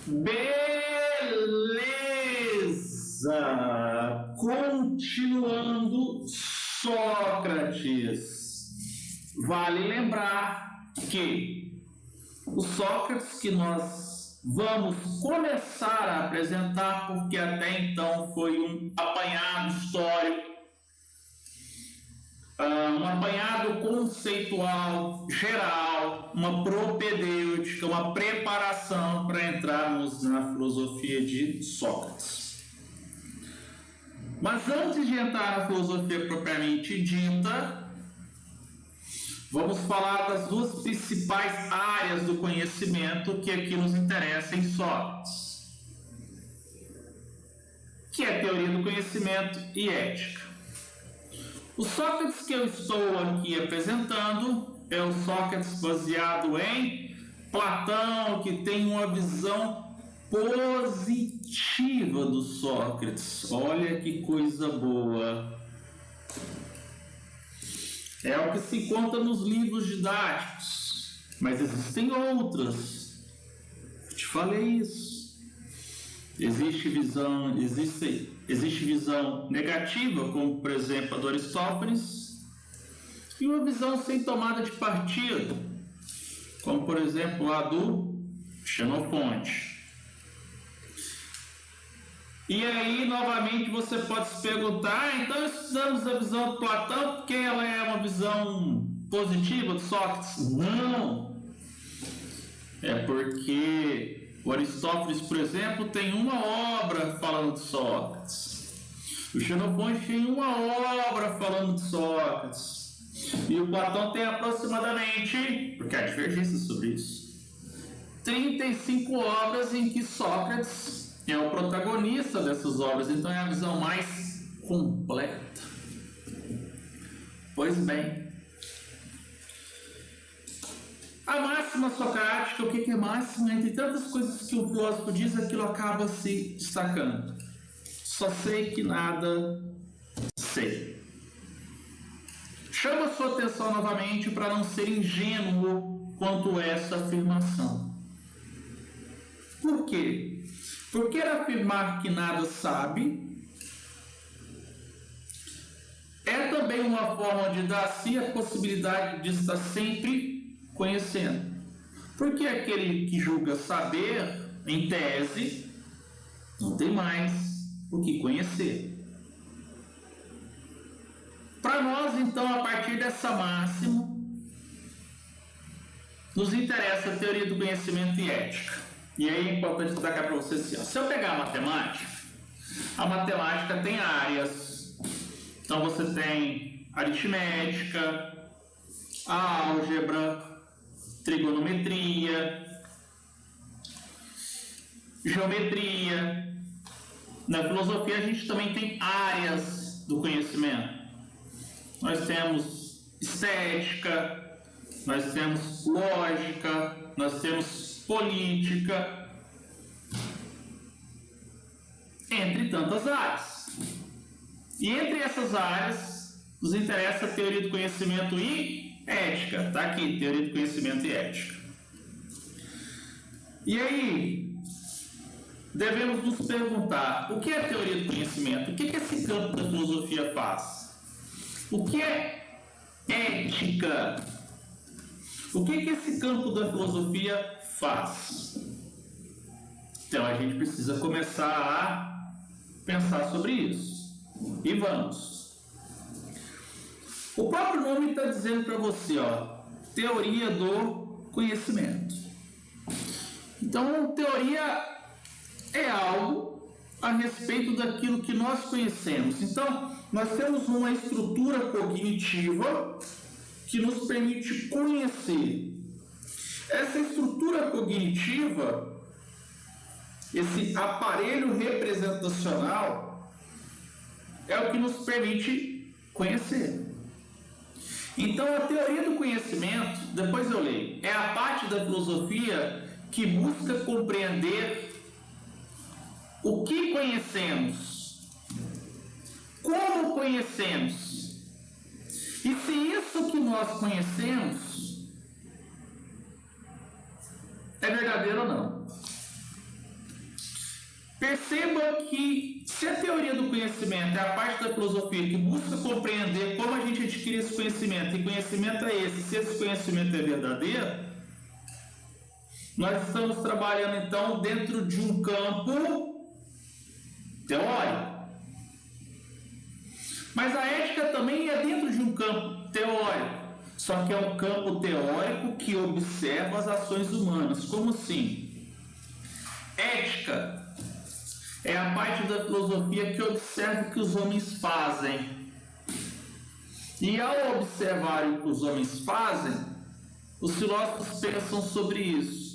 Beleza! Continuando, Sócrates. Vale lembrar que o Sócrates que nós vamos começar a apresentar, porque até então foi um apanhado histórico, um apanhado conceitual geral, uma propedêutica, uma preparação para entrarmos na filosofia de Sócrates. Mas antes de entrar na filosofia propriamente dita, vamos falar das duas principais áreas do conhecimento que aqui nos interessam em Sócrates, que é a teoria do conhecimento e ética. O Sócrates que eu estou aqui apresentando é o Sócrates baseado em Platão, que tem uma visão positiva do Sócrates. Olha que coisa boa! É o que se conta nos livros didáticos, mas existem outras. Eu te falei isso. Existe visão negativa, como por exemplo a do Aristófanes, e uma visão sem tomada de partido, como por exemplo a do Xenofonte. E aí, novamente, você pode se perguntar, então estudamos a visão de Platão porque ela é uma visão positiva de Sócrates? Não! É porque o Aristófanes, por exemplo, tem uma obra falando de Sócrates. O Xenofonte tem uma obra falando de Sócrates. E o Platão tem aproximadamente, porque há divergências sobre isso, 35 obras em que Sócrates é o protagonista dessas obras, então é a visão mais completa. Pois bem, a máxima socrática, o que é máxima? Entre tantas coisas que o filósofo diz, aquilo acaba se destacando. Só sei que nada sei. Chama sua atenção novamente para não ser ingênuo quanto a essa afirmação. Por quê? Porque afirmar que nada sabe é também uma forma de dar a si a possibilidade de estar sempre conhecendo. Porque aquele que julga saber, em tese, não tem mais o que conhecer. Para nós, então, a partir dessa máxima, nos interessa a teoria do conhecimento e ética. E aí é importante destacar para vocês assim, ó. Se eu pegar a matemática tem áreas. Então você tem aritmética, a álgebra, trigonometria, geometria. Na filosofia a gente também tem áreas do conhecimento. Nós temos estética, nós temos lógica, nós temos política, entre tantas áreas. E entre essas áreas nos interessa a teoria do conhecimento e ética. Está aqui, teoria do conhecimento e ética. E aí, devemos nos perguntar, o que é a teoria do conhecimento? O que esse campo da filosofia faz? O que é ética? O que esse campo da filosofia faz? Então a gente precisa começar a pensar sobre isso. E vamos. O próprio nome está dizendo para você, ó, teoria do conhecimento. Então, teoria é algo a respeito daquilo que nós conhecemos. Então, nós temos uma estrutura cognitiva que nos permite conhecer. Essa estrutura cognitiva, esse aparelho representacional, é o que nos permite conhecer. Então, a teoria do conhecimento, depois eu leio, é a parte da filosofia que busca compreender o que conhecemos, como conhecemos, e se isso que nós conhecemos é verdadeiro ou não. Perceba que se a teoria do conhecimento é a parte da filosofia que busca compreender como a gente adquire esse conhecimento, e conhecimento é esse, se esse conhecimento é verdadeiro, nós estamos trabalhando então dentro de um campo teórico. Mas a ética também é dentro de um campo teórico, só que é um campo teórico que observa as ações humanas. Como assim? Ética é a parte da filosofia que observa o que os homens fazem. E ao observar o que os homens fazem, os filósofos pensam sobre isso.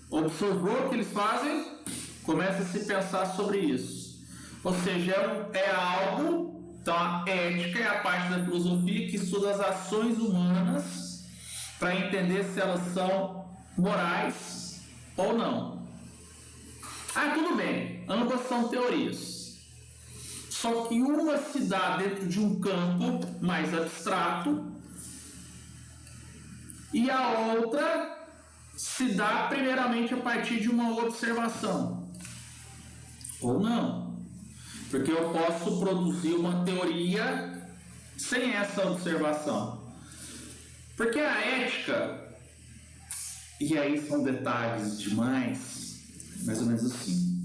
Observou o que eles fazem, começa a se pensar sobre isso. Ou seja, é algo. Então, a ética é a parte da filosofia que estuda as ações humanas para entender se elas são morais ou não. Tudo bem, ambas são teorias. Só que uma se dá dentro de um campo mais abstrato e a outra se dá primeiramente a partir de uma observação. Ou não. Porque eu posso produzir uma teoria sem essa observação. Porque a ética, e aí são detalhes demais, mais ou menos assim.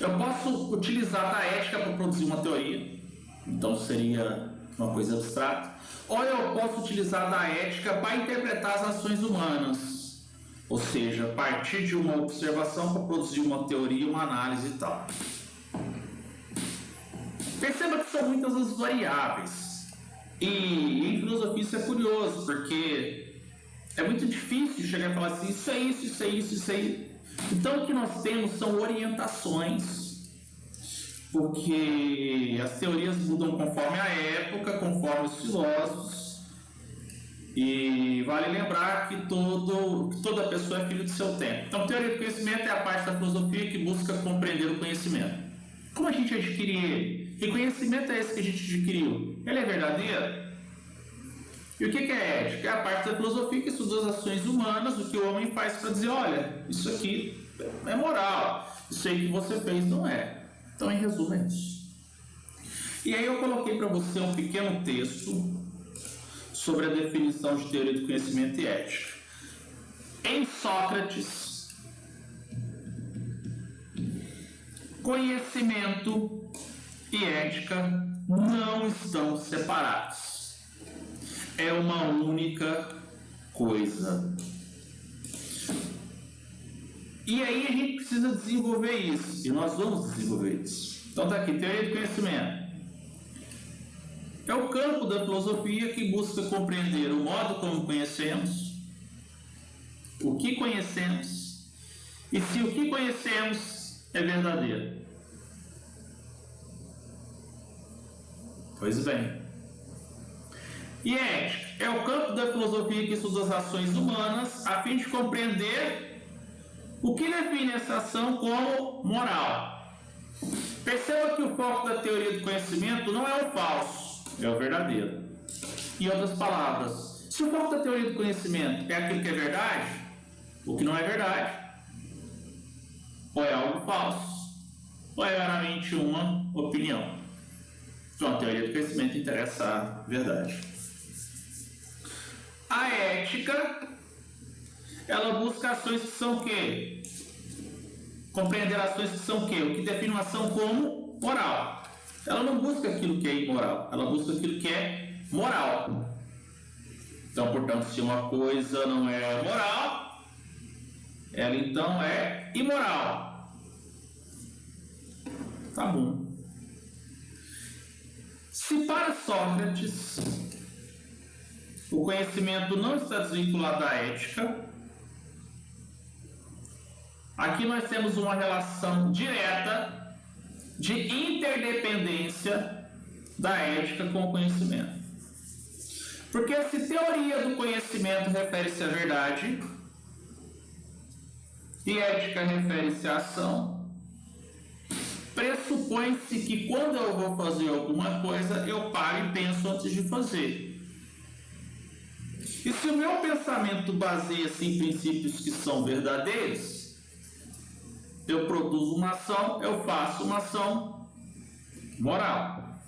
Eu posso utilizar da ética para produzir uma teoria, então seria uma coisa abstrata. Ou eu posso utilizar da ética para interpretar as ações humanas. Ou seja, a partir de uma observação para produzir uma teoria, uma análise e tal. Perceba que são muitas as variáveis. E em filosofia isso é curioso, porque é muito difícil chegar e falar assim, isso é isso, isso é isso, isso é isso. Então o que nós temos são orientações, porque as teorias mudam conforme a época, conforme os filósofos. E vale lembrar que toda pessoa é filho do seu tempo. Então, teoria do conhecimento é a parte da filosofia que busca compreender o conhecimento. Como a gente adquire ele? Que conhecimento é esse que a gente adquiriu? Ele é verdadeiro? E o que é ética? É a parte da filosofia que estuda as ações humanas, o que o homem faz para dizer, olha, isso aqui é moral, isso aí que você fez não é. Então, em resumo, é isso. E aí eu coloquei para você um pequeno texto sobre a definição de teoria do conhecimento e ética. Em Sócrates, conhecimento e ética não estão separados. É uma única coisa. E aí a gente precisa desenvolver isso. E nós vamos desenvolver isso. Então tá aqui, teoria do conhecimento. É o campo da filosofia que busca compreender o modo como conhecemos, o que conhecemos e se o que conhecemos é verdadeiro. Pois bem. E ética é o campo da filosofia que estuda as ações humanas a fim de compreender o que define essa ação como moral. Perceba que o foco da teoria do conhecimento não é o falso, é o verdadeiro. Em outras palavras, se o foco da teoria do conhecimento é aquilo que é verdade, o que não é verdade, ou é algo falso, ou é meramente uma opinião. Então, a teoria do conhecimento interessa a verdade. A ética, ela busca ações que são o quê? Compreender ações que são o quê? O que define uma ação como moral. Ela não busca aquilo que é imoral, ela busca aquilo que é moral. Então, portanto, se uma coisa não é moral, ela então é imoral. Tá bom. Se para Sócrates o conhecimento não está desvinculado da ética, aqui nós temos uma relação direta de interdependência da ética com o conhecimento. Porque se teoria do conhecimento refere-se à verdade e ética refere-se à ação, pressupõe-se que quando eu vou fazer alguma coisa, eu paro e penso antes de fazer. E se o meu pensamento baseia-se em princípios que são verdadeiros, eu produzo uma ação, eu faço uma ação moral.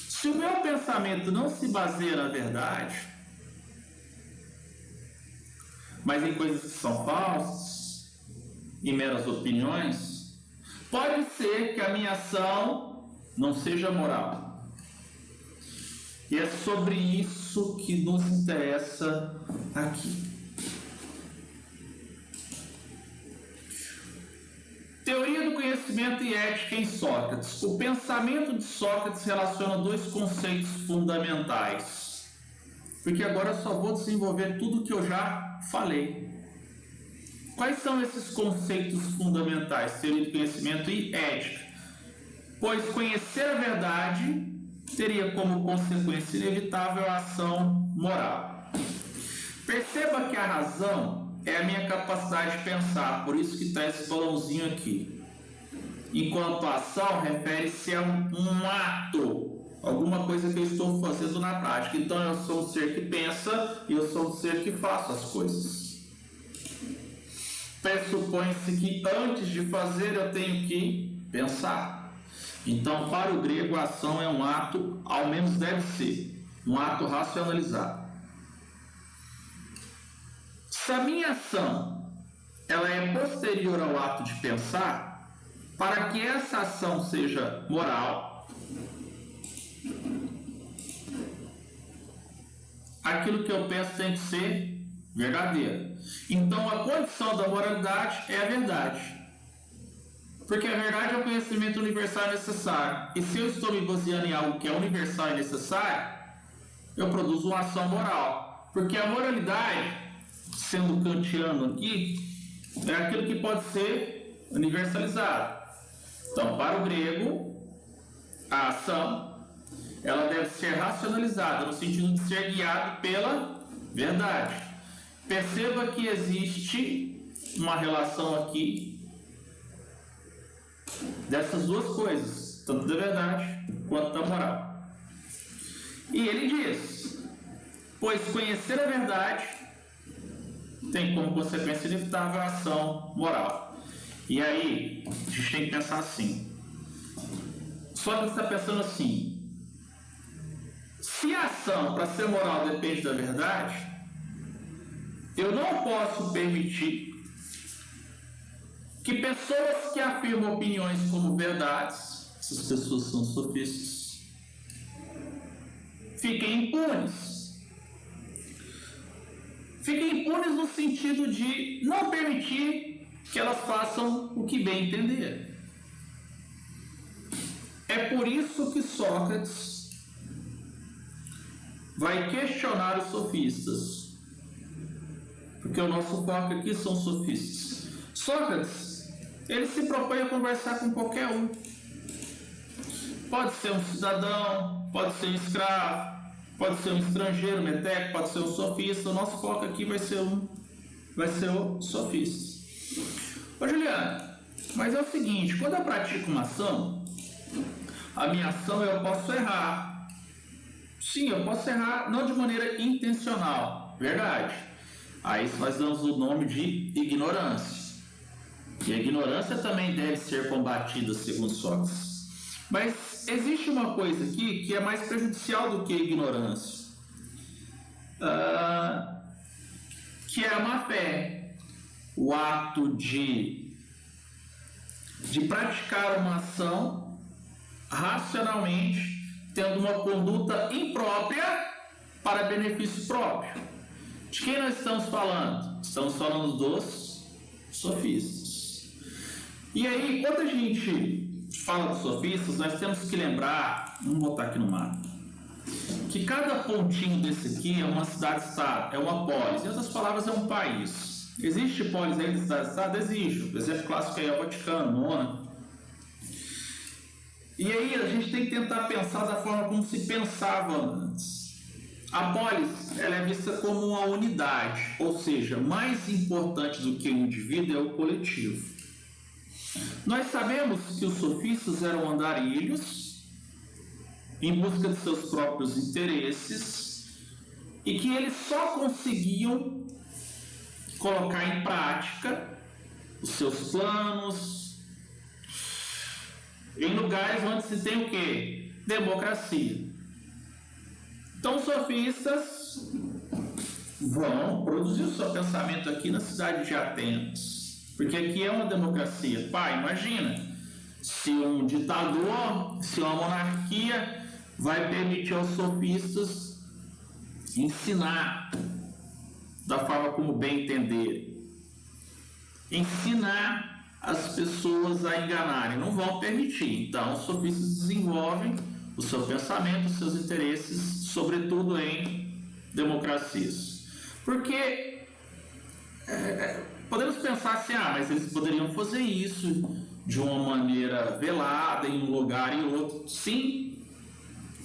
Se o meu pensamento não se baseia na verdade, mas em coisas que são falsas, em meras opiniões, pode ser que a minha ação não seja moral. E é sobre isso que nos interessa aqui. Teoria do conhecimento e ética em Sócrates. O pensamento de Sócrates relaciona dois conceitos fundamentais. Porque agora eu só vou desenvolver tudo que eu já falei. Quais são esses conceitos fundamentais? Teoria do conhecimento e ética. Pois conhecer a verdade teria como consequência inevitável a ação moral. Perceba que a razão é a minha capacidade de pensar, por isso que está esse balãozinho aqui. Enquanto a ação refere-se a um ato, alguma coisa que eu estou fazendo na prática. Então eu sou um ser que pensa e eu sou um ser que faço as coisas. Pressupõe-se que antes de fazer eu tenho que pensar. Então, para o grego, a ação é um ato, ao menos deve ser, um ato racionalizado. Se a minha ação ela é posterior ao ato de pensar, para que essa ação seja moral, aquilo que eu penso tem que ser verdadeiro. Então, a condição da moralidade é a verdade. Porque a verdade é o conhecimento universal e necessário. E se eu estou me baseando em algo que é universal e necessário, eu produzo uma ação moral. Porque a moralidade, sendo kantiano aqui, é aquilo que pode ser universalizado. Então, para o grego, a ação ela deve ser racionalizada, no sentido de ser guiado pela verdade. Perceba que existe uma relação aqui dessas duas coisas, tanto da verdade quanto da moral. E ele diz: pois conhecer a verdade tem como consequência inevitável a ação moral. E aí, a gente tem que pensar assim. Sócrates está pensando assim: se a ação para ser moral depende da verdade, eu não posso permitir que pessoas que afirmam opiniões como verdades, essas pessoas são sofistas, fiquem impunes. Fiquem impunes no sentido de não permitir que elas façam o que bem entender. É por isso que Sócrates vai questionar os sofistas. Porque o nosso foco aqui são sofistas. Sócrates, ele se propõe a conversar com qualquer um. Pode ser um cidadão, pode ser um escravo, pode ser um estrangeiro, meteco, pode ser um sofista. O nosso foco aqui vai ser o sofista. Ô Juliano, mas é o seguinte, quando eu pratico uma ação, a minha ação eu posso errar. Sim, eu posso errar, não de maneira intencional, verdade. Aí nós damos o nome de ignorância. E a ignorância também deve ser combatida, segundo Sócrates. Mas existe uma coisa aqui que é mais prejudicial do que a ignorância, que é a má-fé. O ato de praticar uma ação racionalmente, tendo uma conduta imprópria para benefício próprio. De quem nós estamos falando? Estamos falando dos sofistas. E aí, quando a gente fala dos sofistas, nós temos que lembrar, vamos botar aqui no mapa, que cada pontinho desse aqui é uma cidade-estado, é uma polis. Em outras palavras, é um país. Existe polis aí de cidade-estado? Existe. O exemplo clássico aí é o Vaticano, Mônaco. E aí a gente tem que tentar pensar da forma como se pensava antes. A polis ela é vista como uma unidade, ou seja, mais importante do que o indivíduo é o coletivo. Nós sabemos que os sofistas eram andarilhos em busca de seus próprios interesses e que eles só conseguiam colocar em prática os seus planos, em lugares onde se tem o quê? Democracia. Então, os sofistas vão produzir o seu pensamento aqui na cidade de Atenas, porque aqui é uma democracia. Pai, imagina, se um ditador, se uma monarquia vai permitir aos sofistas ensinar da forma como bem entender, ensinar as pessoas a enganarem, não vão permitir. Então, os sofistas desenvolvem o seu pensamento, os seus interesses, sobretudo em democracias. Porque podemos pensar assim, mas eles poderiam fazer isso de uma maneira velada, em um lugar e outro. Sim,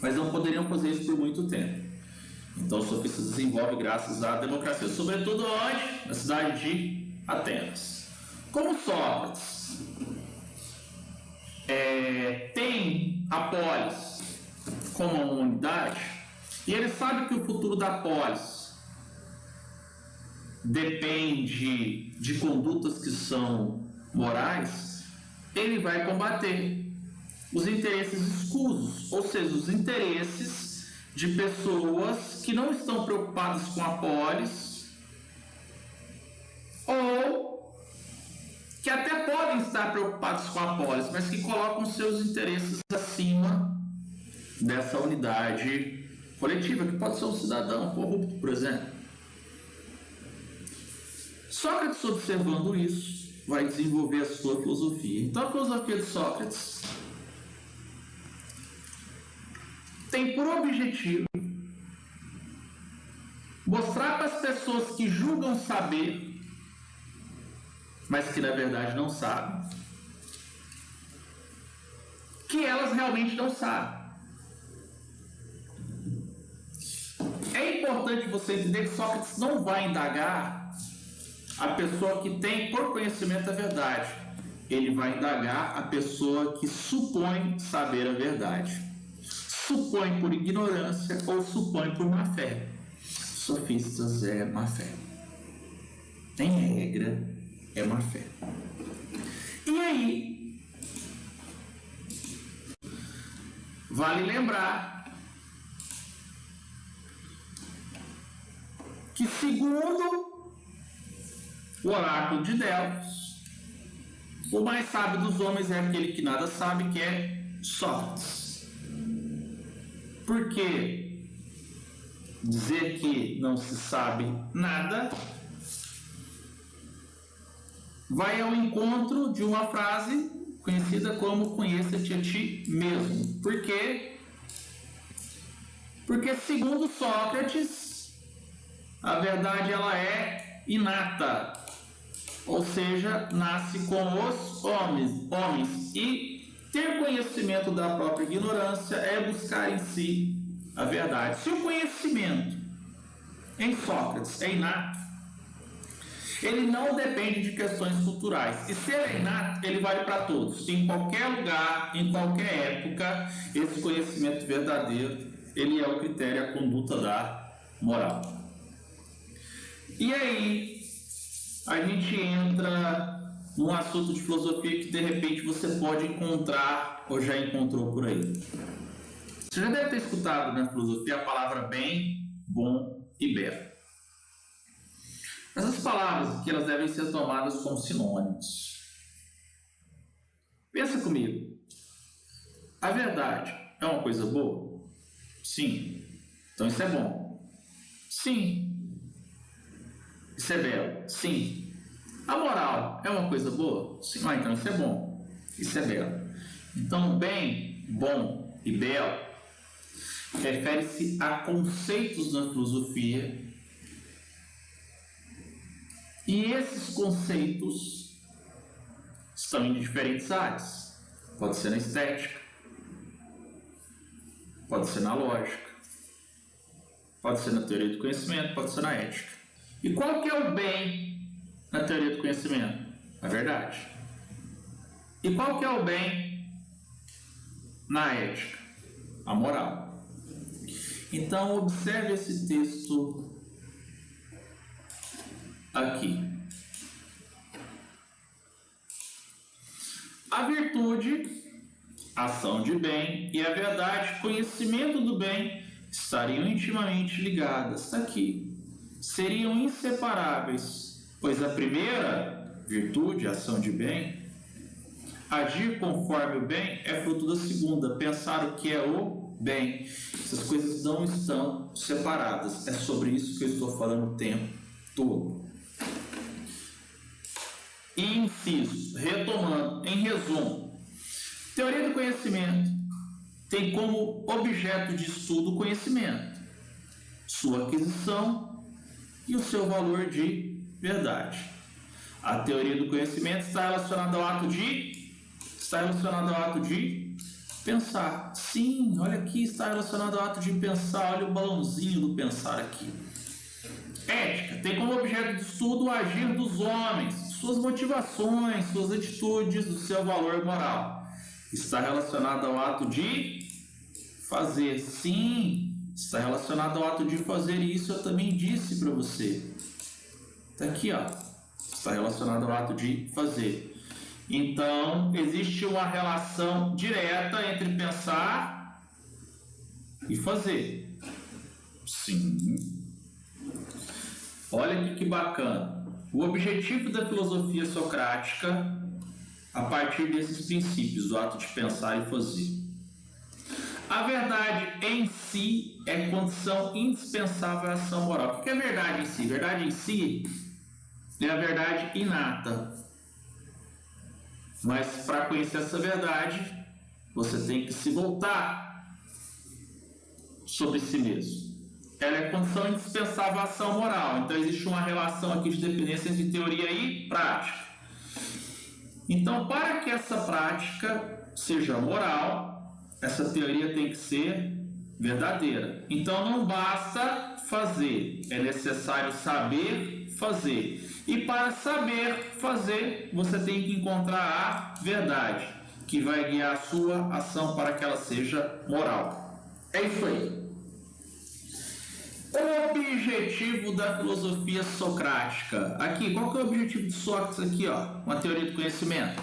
mas não poderiam fazer isso por muito tempo. Então, os sofistas desenvolvem graças à democracia, sobretudo onde? Na cidade de Atenas. Como Sócrates tem a polis como uma unidade, e ele sabe que o futuro da polis depende de condutas que são morais, ele vai combater os interesses escusos, ou seja, os interesses de pessoas que não estão preocupadas com a polis ou que até podem estar preocupados com a polis, mas que colocam seus interesses acima dessa unidade coletiva, que pode ser um cidadão corrupto, por exemplo. Sócrates, observando isso, vai desenvolver a sua filosofia. Então, a filosofia de Sócrates tem por objetivo mostrar para as pessoas que julgam saber, mas que na verdade não sabem, que elas realmente não sabem. É importante você entender que Sócrates não vai indagar a pessoa que tem por conhecimento a verdade. Ele vai indagar a pessoa que supõe saber a verdade. Supõe por ignorância ou supõe por má fé. Sofistas é má fé. Em regra, é má fé. E aí, vale lembrar que, segundo o oráculo de Delfos, o mais sábio dos homens é aquele que nada sabe, que é Sócrates. Por que dizer que não se sabe nada vai ao encontro de uma frase conhecida como conheça-te a ti mesmo. Por quê? Porque, segundo Sócrates, a verdade ela é inata, ou seja, nasce com os homens, e ter conhecimento da própria ignorância é buscar em si a verdade. Se o conhecimento em Sócrates é inato, ele não depende de questões culturais. E se ele é inato, ele vale para todos. Em qualquer lugar, em qualquer época, esse conhecimento verdadeiro, ele é o critério, a conduta da moral. E aí, a gente entra num assunto de filosofia que de repente você pode encontrar ou já encontrou por aí. Você já deve ter escutado na filosofia a palavra bem, bom e belo. Essas palavras aqui, elas devem ser tomadas como sinônimos. Pensa comigo. A verdade é uma coisa boa? Sim. Então isso é bom. Sim. Isso é belo? Sim. A moral é uma coisa boa? Sim. Então isso é bom. Isso é belo. Então, bem, bom e belo refere-se a conceitos na filosofia, e esses conceitos estão em diferentes áreas. Pode ser na estética, pode ser na lógica, pode ser na teoria do conhecimento, pode ser na ética. E qual que é o bem na teoria do conhecimento? A verdade. E qual que é o bem na ética? A moral. Então, observe esse texto aqui. A virtude ação de bem e a verdade, conhecimento do bem, estariam intimamente ligadas. Está aqui. Seriam inseparáveis, pois a primeira virtude, a ação de bem, agir conforme o bem, é fruto da segunda, pensar o que é o bem. Essas coisas não estão separadas. É sobre isso que eu estou falando o tempo todo. E inciso, retomando, em resumo, teoria do conhecimento tem como objeto de estudo o conhecimento, sua aquisição e o seu valor de verdade. A teoria do conhecimento está relacionada ao ato de pensar. Sim, olha aqui, está relacionado ao ato de pensar. Olha o balãozinho do pensar aqui. Ética tem como objeto de estudo o agir dos homens, suas motivações, suas atitudes, o seu valor moral. Está relacionado ao ato de fazer. Sim, está relacionado ao ato de fazer, e isso eu também disse para você. Está aqui, ó. Está relacionado ao ato de fazer. Então, existe uma relação direta entre pensar e fazer. Sim. Olha aqui que bacana. O objetivo da filosofia socrática, a partir desses princípios, do ato de pensar e fazer. A verdade em si é condição indispensável à ação moral. O que é verdade em si? Verdade em si é a verdade inata. Mas para conhecer essa verdade, você tem que se voltar sobre si mesmo. Ela é condição indispensável à ação moral. Então existe uma relação aqui de dependência entre teoria e prática. Então, para que essa prática seja moral, essa teoria tem que ser verdadeira. Então não basta fazer, é necessário saber fazer. E para saber fazer, você tem que encontrar a verdade, que vai guiar a sua ação para que ela seja moral. É isso aí. O objetivo da filosofia socrática. Aqui, qual que é o objetivo de Sócrates aqui, ó? Uma teoria do conhecimento.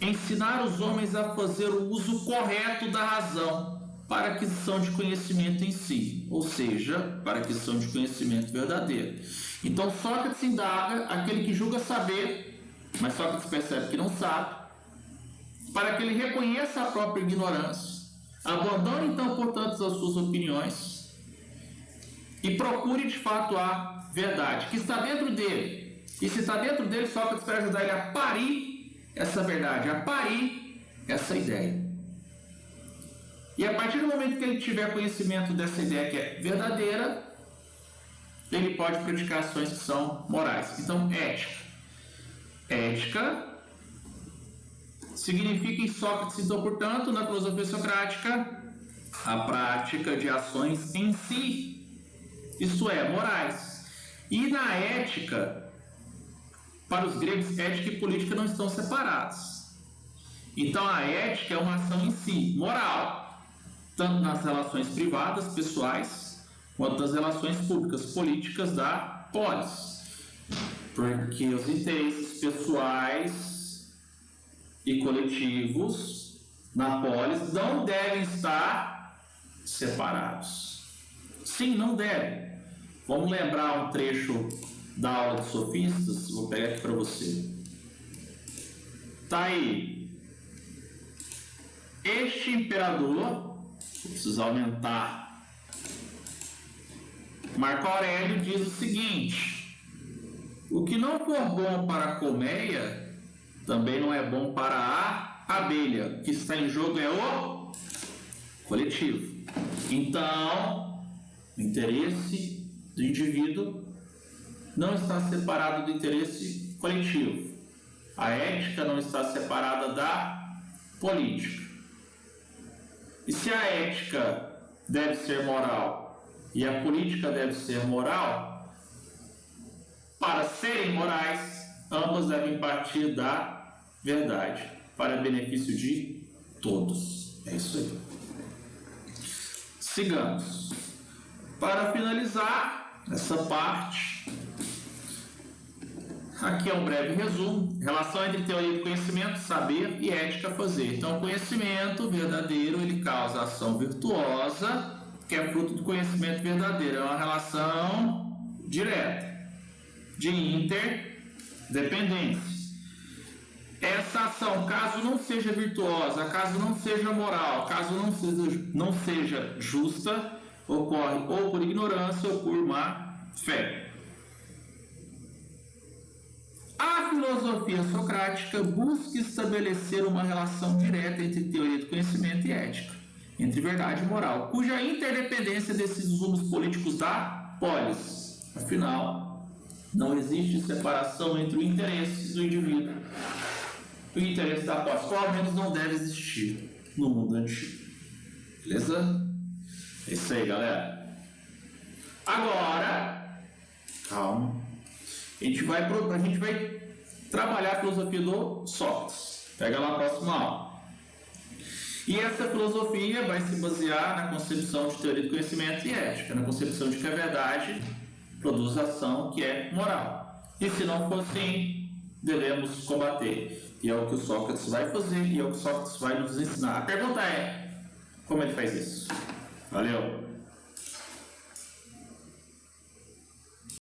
Ensinar os homens a fazer o uso correto da razão para a aquisição de conhecimento em si, ou seja, para a aquisição de conhecimento verdadeiro. Então Sócrates indaga aquele que julga saber, mas Sócrates percebe que não sabe, para que ele reconheça a própria ignorância, abandone então, portanto, as suas opiniões e procure de fato a verdade, que está dentro dele. E se está dentro dele, Sócrates vai ajudar ele a parir essa verdade, a parir essa ideia. E a partir do momento que ele tiver conhecimento dessa ideia que é verdadeira, ele pode praticar ações que são morais. Então, ética. Ética significa em Sócrates, então, portanto, na filosofia socrática, a prática de ações em si, isto é, morais. E na ética, para os gregos, ética e política não estão separados. Então, a ética é uma ação em si, moral, tanto nas relações privadas, pessoais, quanto nas relações públicas, políticas da polis. Porque os interesses pessoais e coletivos na polis não devem estar separados. Sim, não devem. Vamos lembrar um trecho da aula de sofistas? Vou pegar aqui para você. Tá aí. Este imperador, vou precisar aumentar. Marco Aurélio diz o seguinte: o que não for bom para a colmeia, também não é bom para a abelha. O que está em jogo é o coletivo. Então, o interesse do indivíduo não está separado do interesse coletivo. A ética não está separada da política. E se a ética deve ser moral e a política deve ser moral, para serem morais, ambas devem partir da verdade, para benefício de todos. É isso aí. Sigamos. Para finalizar essa parte, Aqui é um breve resumo. Relação entre teoria do conhecimento, saber e ética fazer. Então, o conhecimento verdadeiro, ele causa ação virtuosa, que é fruto do conhecimento verdadeiro. É uma relação direta, de interdependência. Essa ação, caso não seja virtuosa, caso não seja moral, caso não seja justa, ocorre ou por ignorância ou por má fé. A filosofia socrática busca estabelecer uma relação direta entre teoria do conhecimento e ética, entre verdade e moral, cuja interdependência desses rumos políticos da polis. Afinal, não existe separação entre o interesse do indivíduo e o interesse da polis, ou ao menos não deve existir no mundo antigo. Beleza? É isso aí, galera. Agora, calma. A gente vai trabalhar a filosofia do Sócrates. Pega lá a próxima aula. E essa filosofia vai se basear na concepção de teoria do conhecimento e ética, na concepção de que a verdade produz ação que é moral. E se não for assim, devemos combater. E é o que o Sócrates vai fazer e é o que o Sócrates vai nos ensinar. A pergunta é, como ele faz isso? Valeu!